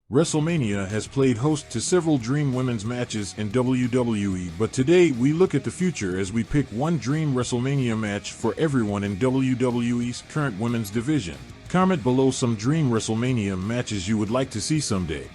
WrestleMania has played host to several Dream Women's matches in WWE, but today we look at the future as we pick one Dream WrestleMania match for everyone in WWE's current women's division. Comment below some Dream WrestleMania matches you would like to see someday.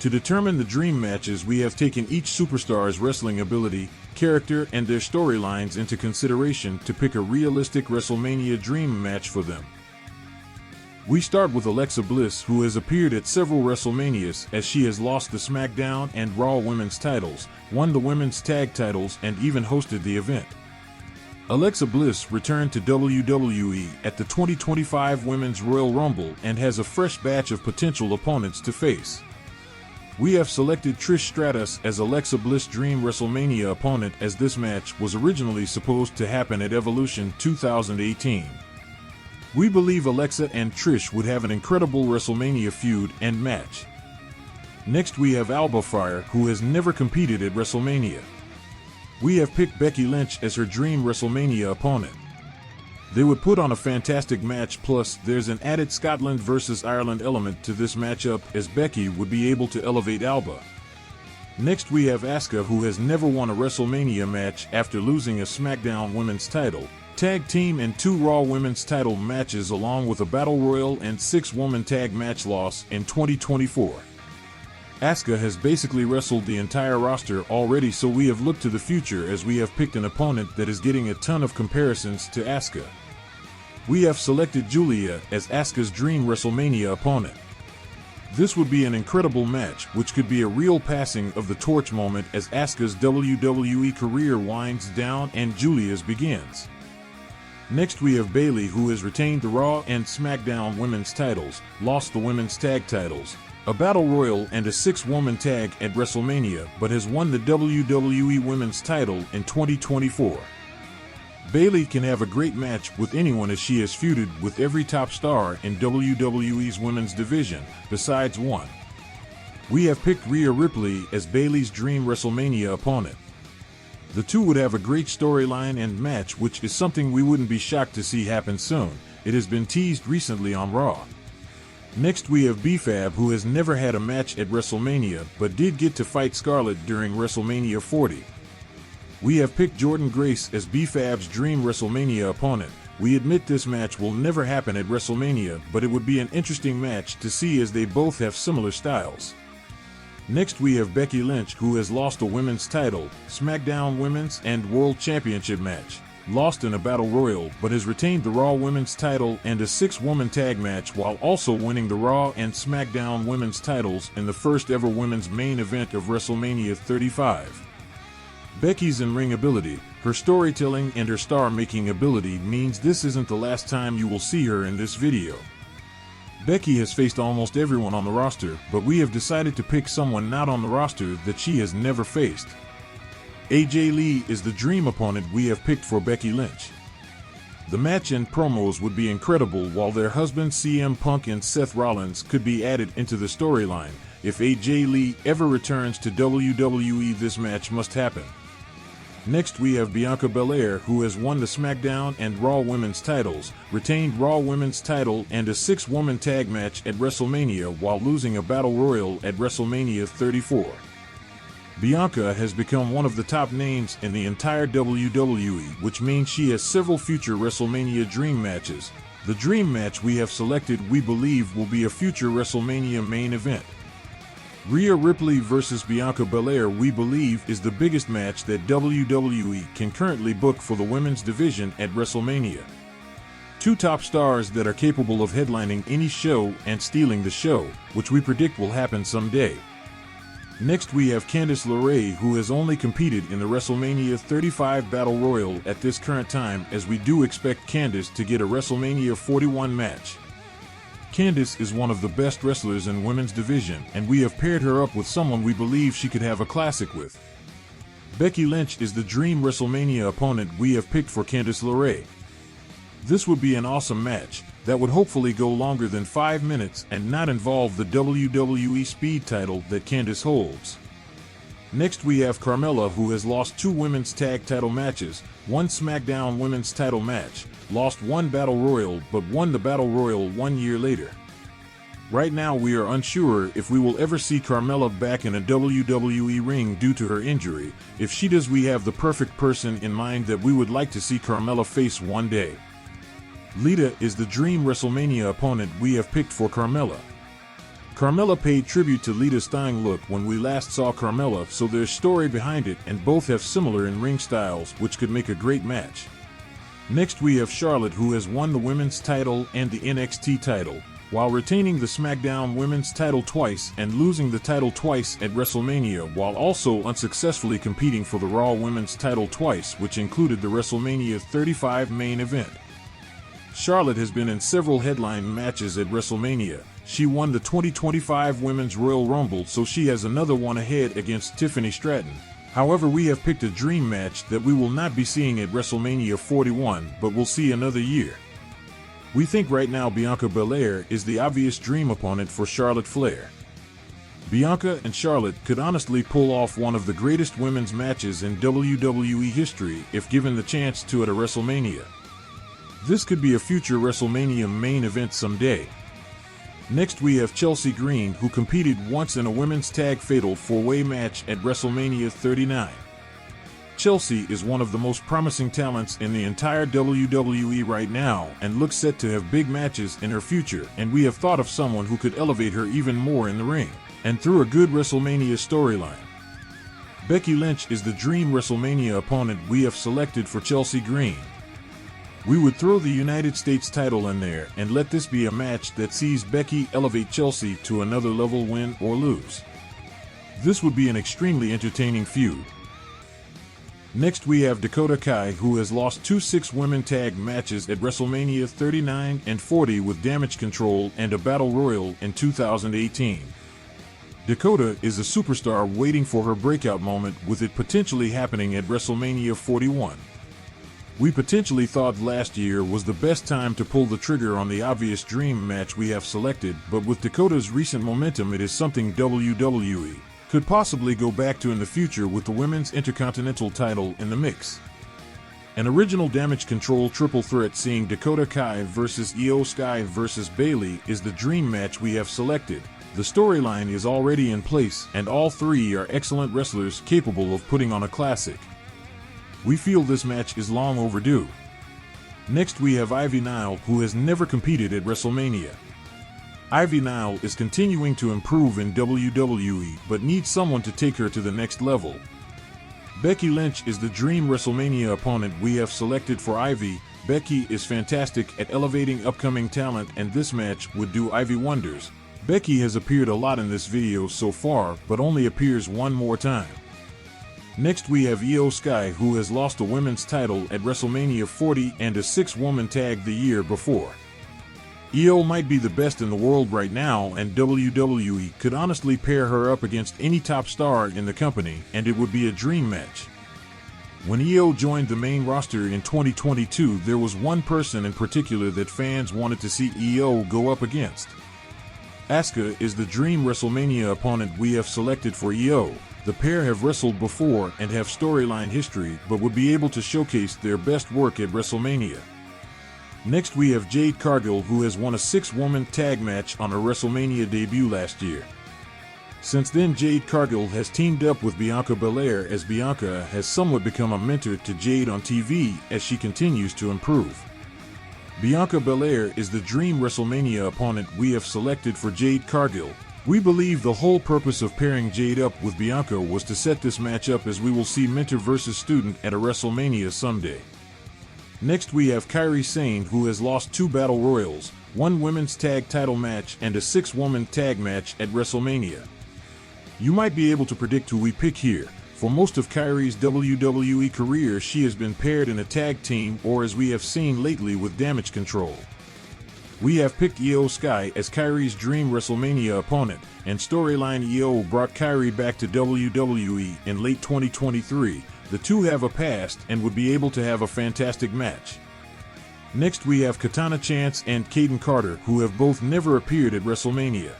To determine the Dream matches, we have taken each superstar's wrestling ability, character, and their storylines into consideration to pick a realistic WrestleMania Dream match for them. We start with Alexa Bliss, who has appeared at several WrestleManias as she has lost the SmackDown and Raw women's titles, won the women's tag titles, and even hosted the event. Alexa Bliss returned to WWE at the 2025 Women's Royal Rumble and has a fresh batch of potential opponents to face. We have selected Trish Stratus as Alexa Bliss' Dream WrestleMania opponent, as this match was originally supposed to happen at Evolution 2018. We believe Alexa and Trish would have an incredible WrestleMania feud and match. Next we have Alba Fyre, who has never competed at WrestleMania. We have picked Becky Lynch as her Dream WrestleMania opponent. They would put on a fantastic match, plus there's an added Scotland versus Ireland element to this matchup, as Becky would be able to elevate Alba. Next we have Asuka, who has never won a WrestleMania match after losing a SmackDown Women's title, Tag Team and 2 Raw Women's title matches, along with a Battle Royal and 6-woman tag match loss in 2024. Asuka has basically wrestled the entire roster already, so we have looked to the future as we have picked an opponent that is getting a ton of comparisons to Asuka. We have selected Giulia as Asuka's Dream WrestleMania opponent. This would be an incredible match, which could be a real passing of the torch moment as Asuka's WWE career winds down and Giulia's begins. Next we have Bayley, who has retained the Raw and SmackDown women's titles, lost the women's tag titles, a Battle Royal and a 6-woman tag at WrestleMania, but has won the WWE women's title in 2024. Bayley can have a great match with anyone as she has feuded with every top star in WWE's women's division, besides one. We have picked Rhea Ripley as Bayley's Dream WrestleMania opponent. The two would have a great storyline and match, which is something we wouldn't be shocked to see happen soon. It has been teased recently on Raw. Next we have B-Fab, who has never had a match at WrestleMania but did get to fight Scarlett during WrestleMania 40. We have picked Jordynne Grace as B-Fab's Dream WrestleMania opponent. We admit this match will never happen at WrestleMania, but it would be an interesting match to see as they both have similar styles. Next we have Becky Lynch, who has lost a women's title, SmackDown Women's and World Championship match, lost in a Battle Royal, but has retained the Raw Women's title and a 6-woman tag match, while also winning the Raw and SmackDown Women's titles in the first ever women's main event of WrestleMania 35. Becky's in-ring ability, her storytelling, and her star-making ability means this isn't the last time you will see her in this video. Becky has faced almost everyone on the roster, but we have decided to pick someone not on the roster that she has never faced. AJ Lee is the dream opponent we have picked for Becky Lynch. The match and promos would be incredible, while their husbands CM Punk and Seth Rollins could be added into the storyline. If AJ Lee ever returns to WWE, this match must happen. Next we have Bianca Belair, who has won the SmackDown and Raw women's titles, retained Raw women's title and a 6-woman tag match at WrestleMania while losing a Battle Royal at WrestleMania 34. Bianca has become one of the top names in the entire WWE, which means she has several future WrestleMania Dream matches. The Dream match we have selected we believe will be a future WrestleMania main event. Rhea Ripley versus Bianca Belair we believe is the biggest match that WWE can currently book for the women's division at WrestleMania. Two top stars that are capable of headlining any show and stealing the show, which we predict will happen someday. Next we have Candice LeRae, who has only competed in the WrestleMania 35 Battle Royal at this current time, as we do expect Candice to get a WrestleMania 41 match. Candice is one of the best wrestlers in women's division, and we have paired her up with someone we believe she could have a classic with. Becky Lynch is the Dream WrestleMania opponent we have picked for Candice LeRae. This would be an awesome match that would hopefully go longer than 5 minutes and not involve the WWE Speed title that Candice holds. Next we have Carmella, who has lost 2 women's tag title matches, 1 SmackDown women's title match, lost 1 Battle Royal but won the Battle Royal 1 year later. Right now we are unsure if we will ever see Carmella back in a WWE ring due to her injury. If she does, we have the perfect person in mind that we would like to see Carmella face one day. Lita is the dream WrestleMania opponent we have picked for Carmella. Carmella paid tribute to Lita's thigh look when we last saw Carmella, so there's story behind it, and both have similar in-ring styles, which could make a great match. Next we have Charlotte, who has won the women's title and the NXT title, while retaining the SmackDown women's title twice and losing the title twice at WrestleMania, while also unsuccessfully competing for the Raw women's title twice, which included the WrestleMania 35 main event. Charlotte has been in several headline matches at WrestleMania. She won the 2025 Women's Royal Rumble, so she has another one ahead against Tiffany Stratton. However, we have picked a dream match that we will not be seeing at WrestleMania 41, but will see another year. We think right now Bianca Belair is the obvious dream opponent for Charlotte Flair. Bianca and Charlotte could honestly pull off one of the greatest women's matches in WWE history if given the chance to at a WrestleMania. This could be a future WrestleMania main event someday. Next we have Chelsea Green, who competed once in a women's tag fatal 4-way match at WrestleMania 39. Chelsea is one of the most promising talents in the entire WWE right now and looks set to have big matches in her future, and we have thought of someone who could elevate her even more in the ring and through a good WrestleMania storyline. Becky Lynch is the dream WrestleMania opponent we have selected for Chelsea Green. We would throw the United States title in there and let this be a match that sees Becky elevate Chelsea to another level, win or lose. This would be an extremely entertaining feud. Next we have Dakota Kai, who has lost 2 6-women tag matches at WrestleMania 39 and 40 with Damage Control and a Battle Royal in 2018. Dakota is a superstar waiting for her breakout moment, with it potentially happening at WrestleMania 41. We potentially thought last year was the best time to pull the trigger on the obvious dream match we have selected, but with Dakota's recent momentum, it is something WWE could possibly go back to in the future, with the Women's Intercontinental title in the mix. An original Damage Control triple threat seeing Dakota Kai versus IYO Sky versus Bayley is the dream match we have selected. The storyline is already in place, and all three are excellent wrestlers capable of putting on a classic. We feel this match is long overdue. Next we have Ivy Nile, who has never competed at WrestleMania. Ivy Nile is continuing to improve in WWE, but needs someone to take her to the next level. Becky Lynch is the dream WrestleMania opponent we have selected for Ivy. Becky is fantastic at elevating upcoming talent, and this match would do Ivy wonders. Becky has appeared a lot in this video so far, but only appears one more time. Next we have IYO Sky, who has lost a women's title at WrestleMania 40 and a 6-woman tag the year before. IYO might be the best in the world right now, and WWE could honestly pair her up against any top star in the company, and it would be a dream match. When IYO joined the main roster in 2022, there was one person in particular that fans wanted to see IYO go up against. Asuka is the dream WrestleMania opponent we have selected for IYO. The pair have wrestled before and have storyline history, but would be able to showcase their best work at WrestleMania. Next we have Jade Cargill, who has won a 6-woman tag match on her WrestleMania debut last year. Since then, Jade Cargill has teamed up with Bianca Belair, as Bianca has somewhat become a mentor to Jade on TV as she continues to improve. Bianca Belair is the dream WrestleMania opponent we have selected for Jade Cargill. We believe the whole purpose of pairing Jade up with Bianca was to set this match up, as we will see mentor versus student at a WrestleMania someday. Next we have Kairi Sane, who has lost 2 battle royals, 1 women's tag title match and a 6-woman tag match at WrestleMania. You might be able to predict who we pick here. For most of Kairi's WWE career, she has been paired in a tag team, or as we have seen lately with Damage Control. We have picked IYO Sky as Kairi's dream WrestleMania opponent, and storyline IYO brought Kairi back to WWE in late 2023. The two have a past and would be able to have a fantastic match. Next we have Katana Chance and Kayden Carter, who have both never appeared at WrestleMania.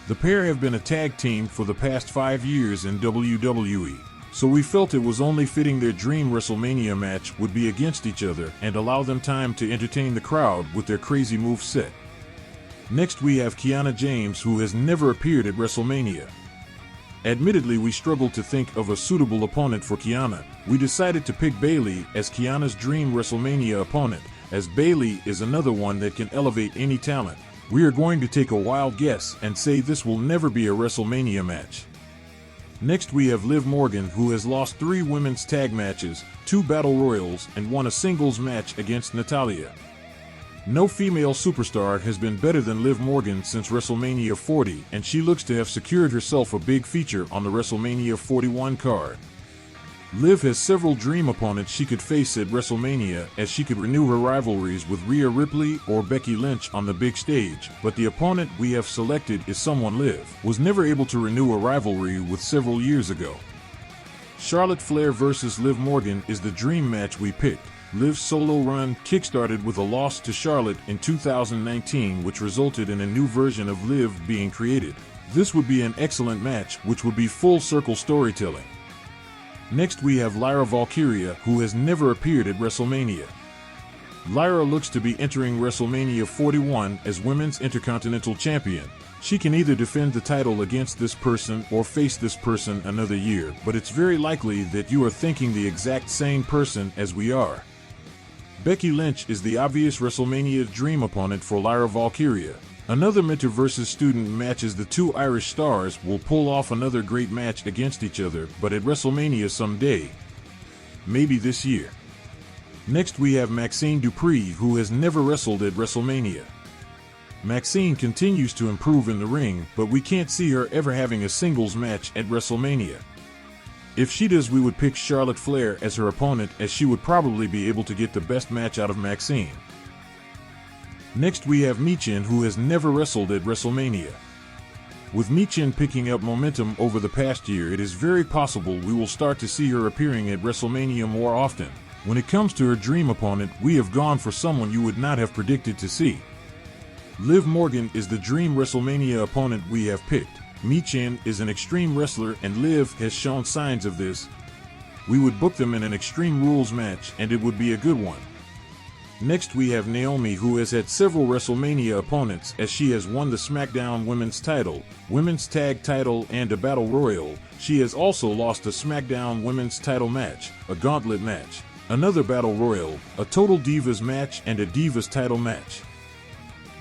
The pair have been a tag team for the past 5 years in WWE, so we felt it was only fitting their dream WrestleMania match would be against each other and allow them time to entertain the crowd with their crazy move set. Next we have Kiana James, who has never appeared at WrestleMania. Admittedly, we struggled to think of a suitable opponent for Kiana. We decided to pick Bayley as Kiana's dream WrestleMania opponent, as Bayley is another one that can elevate any talent. We are going to take a wild guess and say this will never be a WrestleMania match. Next we have Liv Morgan, who has lost 3 women's tag matches, 2 battle royals, and won a singles match against Natalya. No female superstar has been better than Liv Morgan since WrestleMania 40, and she looks to have secured herself a big feature on the WrestleMania 41 card. Liv has several dream opponents she could face at WrestleMania, as she could renew her rivalries with Rhea Ripley or Becky Lynch on the big stage, but the opponent we have selected is someone Liv was never able to renew a rivalry with several years ago. Charlotte Flair versus Liv Morgan is the dream match we picked. Liv's solo run kickstarted with a loss to Charlotte in 2019, which resulted in a new version of Liv being created. This would be an excellent match, which would be full circle storytelling. Next we have Lyra Valkyria, who has never appeared at WrestleMania. Lyra looks to be entering WrestleMania 41 as Women's Intercontinental Champion. She can either defend the title against this person or face this person another year, but it's very likely that you are thinking the exact same person as we are. Becky Lynch is the obvious WrestleMania dream opponent for Lyra Valkyria. Another mentor versus student matches the 2 Irish stars will pull off another great match against each other, but at WrestleMania someday. Maybe this year. Next we have Maxxine Dupri, who has never wrestled at WrestleMania. Maxxine continues to improve in the ring, but we can't see her ever having a singles match at WrestleMania. If she does, we would pick Charlotte Flair as her opponent, as she would probably be able to get the best match out of Maxxine. Next we have Michin, who has never wrestled at WrestleMania. With Michin picking up momentum over the past year, it is very possible we will start to see her appearing at WrestleMania more often. When it comes to her dream opponent, we have gone for someone you would not have predicted to see. Liv Morgan is the dream WrestleMania opponent we have picked. Michin is an extreme wrestler and Liv has shown signs of this. We would book them in an Extreme Rules match and it would be a good one. Next we have Naomi, who has had several WrestleMania opponents, as she has won the SmackDown Women's title, Women's Tag title, and a Battle Royal. She has also lost a SmackDown Women's title match, a Gauntlet match, another Battle Royal, a Total Divas match, and a Divas title match.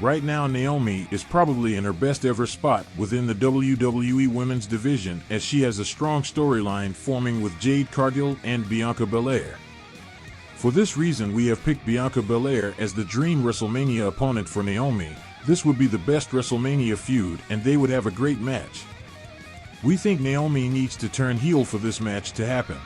Right now Naomi is probably in her best ever spot within the WWE Women's division, as she has a strong storyline forming with Jade Cargill and Bianca Belair. For this reason we have picked Bianca Belair as the dream WrestleMania opponent for Naomi. This would be the best WrestleMania feud and they would have a great match. We think Naomi needs to turn heel for this match to happen.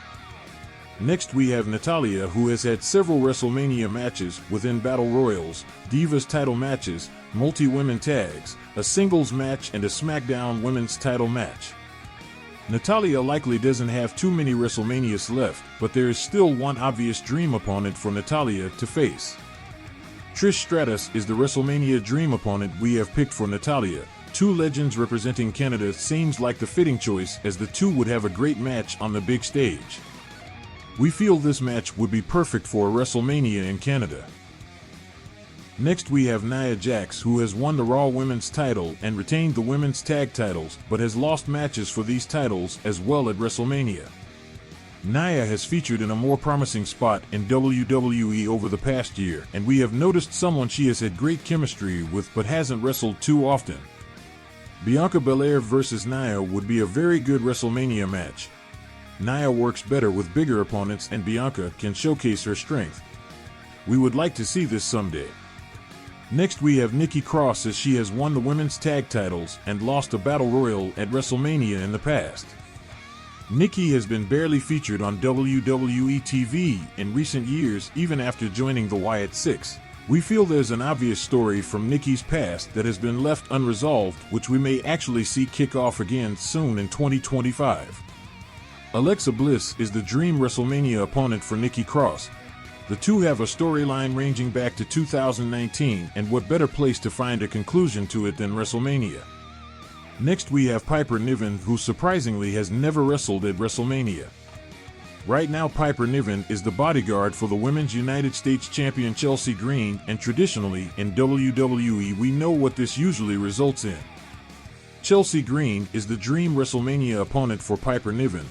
Next we have Natalya, who has had several WrestleMania matches within Battle Royals, Divas title matches, multi-women tags, a singles match, and a SmackDown Women's title match. Natalya likely doesn't have too many WrestleManias left, but there is still one obvious dream opponent for Natalya to face. Trish Stratus is the WrestleMania dream opponent we have picked for Natalya. 2 legends representing Canada seems like the fitting choice, as the 2 would have a great match on the big stage. We feel this match would be perfect for a WrestleMania in Canada. Next we have Nia Jax, who has won the Raw Women's title and retained the Women's Tag titles, but has lost matches for these titles as well at WrestleMania. Nia has featured in a more promising spot in WWE over the past year, and we have noticed someone she has had great chemistry with but hasn't wrestled too often. Bianca Belair versus Nia would be a very good WrestleMania match. Nia works better with bigger opponents and Bianca can showcase her strength. We would like to see this someday. Next we have Nikki Cross, as she has won the Women's Tag titles and lost a Battle Royal at WrestleMania in the past. Nikki has been barely featured on WWE TV in recent years, even after joining the Wyatt Six. We feel there's an obvious story from Nikki's past that has been left unresolved, which we may actually see kick off again soon in 2025. Alexa Bliss is the dream WrestleMania opponent for Nikki Cross. The 2 have a storyline ranging back to 2019, and what better place to find a conclusion to it than WrestleMania? Next we have Piper Niven, who surprisingly has never wrestled at WrestleMania. Right now Piper Niven is the bodyguard for the Women's United States Champion Chelsea Green, and traditionally in WWE we know what this usually results in. Chelsea Green is the dream WrestleMania opponent for Piper Niven.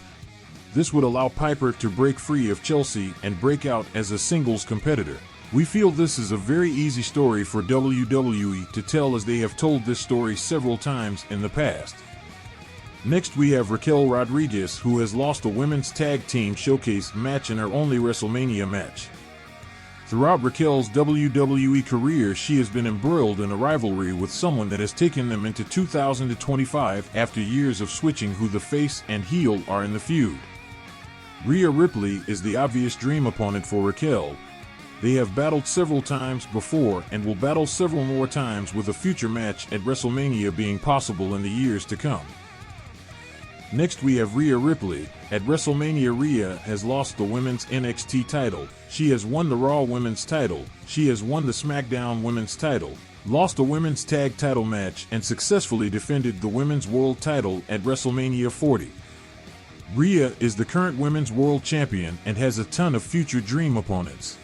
This would allow Piper to break free of Chelsea and break out as a singles competitor. We feel this is a very easy story for WWE to tell, as they have told this story several times in the past. Next we have Raquel Rodriguez, who has lost a women's tag team showcase match in her only WrestleMania match. Throughout Raquel's WWE career, she has been embroiled in a rivalry with someone that has taken them into 2025 after years of switching who the face and heel are in the feud. Rhea Ripley is the obvious dream opponent for Raquel. They have battled several times before and will battle several more times, with a future match at WrestleMania being possible in the years to come. Next we have Rhea Ripley. At WrestleMania, Rhea has lost the women's NXT title. She has won the Raw women's title. She has won the SmackDown women's title, lost a women's tag title match, and successfully defended the women's world title at WrestleMania 40. Rhea is the current women's world champion and has a ton of future dream opponents.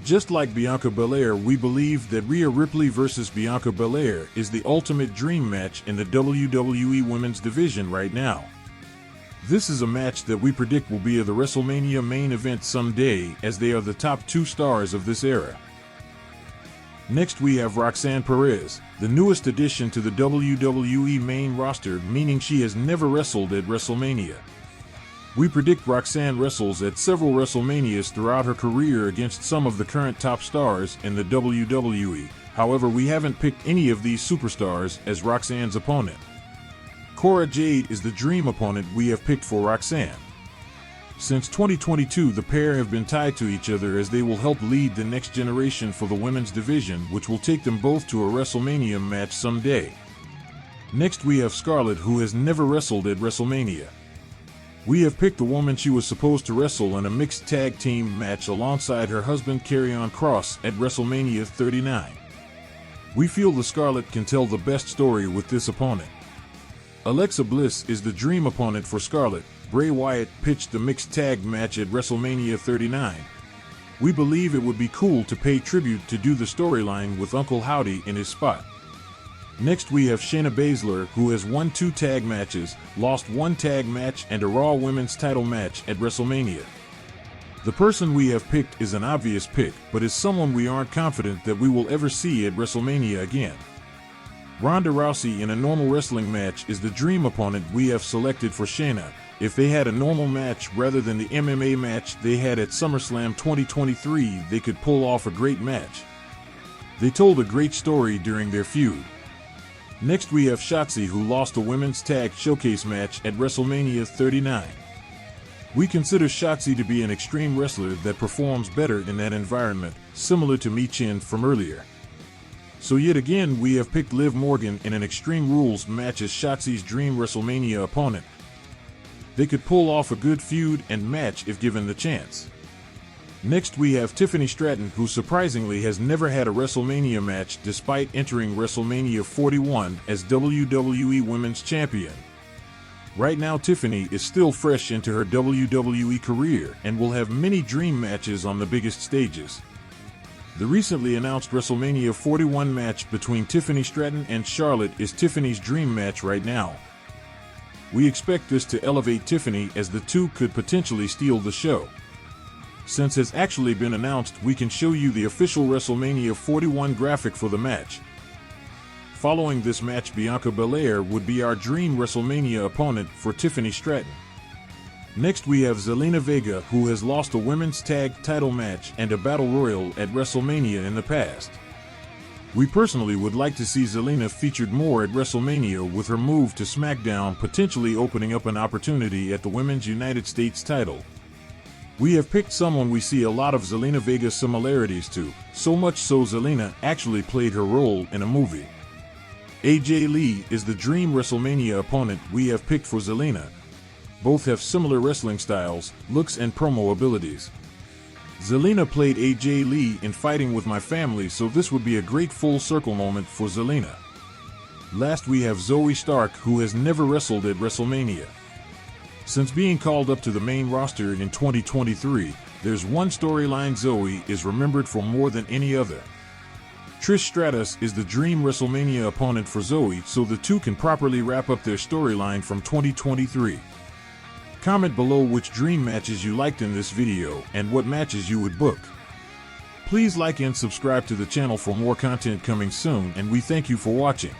Just like Bianca Belair, we believe that Rhea Ripley versus Bianca Belair is the ultimate dream match in the WWE Women's division right now. This is a match that we predict will be the WrestleMania main event someday, as they are the top two stars of this era. Next we have Roxanne Perez, the newest addition to the WWE main roster, meaning she has never wrestled at WrestleMania. We predict Roxanne wrestles at several WrestleManias throughout her career against some of the current top stars in the WWE. However, we haven't picked any of these superstars as Roxanne's opponent. Cora Jade is the dream opponent we have picked for Roxanne. Since 2022, the pair have been tied to each other, as they will help lead the next generation for the women's division, which will take them both to a WrestleMania match someday. Next we have Scarlett, who has never wrestled at WrestleMania. We have picked the woman she was supposed to wrestle in a mixed tag team match alongside her husband Karrion Kross at WrestleMania 39. We feel the Scarlett can tell the best story with this opponent. Alexa Bliss is the dream opponent for Scarlett. Bray Wyatt pitched the mixed tag match at WrestleMania 39. We believe it would be cool to pay tribute to do the storyline with Uncle Howdy in his spot. Next we have Shayna Baszler, who has won 2 tag matches, lost 1 tag match, and a Raw women's title match at WrestleMania. The person we have picked is an obvious pick, but is someone we aren't confident that we will ever see at WrestleMania again. Ronda Rousey in a normal wrestling match is the dream opponent we have selected for Shayna. If they had a normal match rather than the MMA match they had at SummerSlam 2023, they could pull off a great match. They told a great story during their feud. Next we have Shotzi, who lost a women's tag showcase match at WrestleMania 39. We consider Shotzi to be an extreme wrestler that performs better in that environment, similar to Michin from earlier. So yet again we have picked Liv Morgan in an Extreme Rules match as Shotzi's dream WrestleMania opponent. They could pull off a good feud and match if given the chance. Next we have Tiffany Stratton, who surprisingly has never had a WrestleMania match despite entering WrestleMania 41 as WWE Women's Champion. Right now Tiffany is still fresh into her WWE career and will have many dream matches on the biggest stages. The recently announced WrestleMania 41 match between Tiffany Stratton and Charlotte is Tiffany's dream match right now. We expect this to elevate Tiffany, as the two could potentially steal the show. Since it's actually been announced, we can show you the official WrestleMania 41 graphic for the match. Following this match, Bianca Belair would be our dream WrestleMania opponent for Tiffany Stratton. Next we have Zelina Vega, who has lost a women's tag title match and a battle royal at WrestleMania in the past. We personally would like to see Zelina featured more at WrestleMania, with her move to SmackDown potentially opening up an opportunity at the Women's United States title. We have picked someone we see a lot of Zelina Vega similarities to, so much so Zelina actually played her role in a movie. AJ Lee is the dream WrestleMania opponent we have picked for Zelina. Both have similar wrestling styles, looks, and promo abilities. Zelina played AJ Lee in Fighting With My Family, so this would be a great full circle moment for Zelina. Last we have Zoey Stark, who has never wrestled at WrestleMania. Since being called up to the main roster in 2023, there's one storyline Zoey is remembered for more than any other. Trish Stratus is the dream WrestleMania opponent for Zoey, so the two can properly wrap up their storyline from 2023. Comment below which dream matches you liked in this video and what matches you would book. Please like and subscribe to the channel for more content coming soon, and we thank you for watching.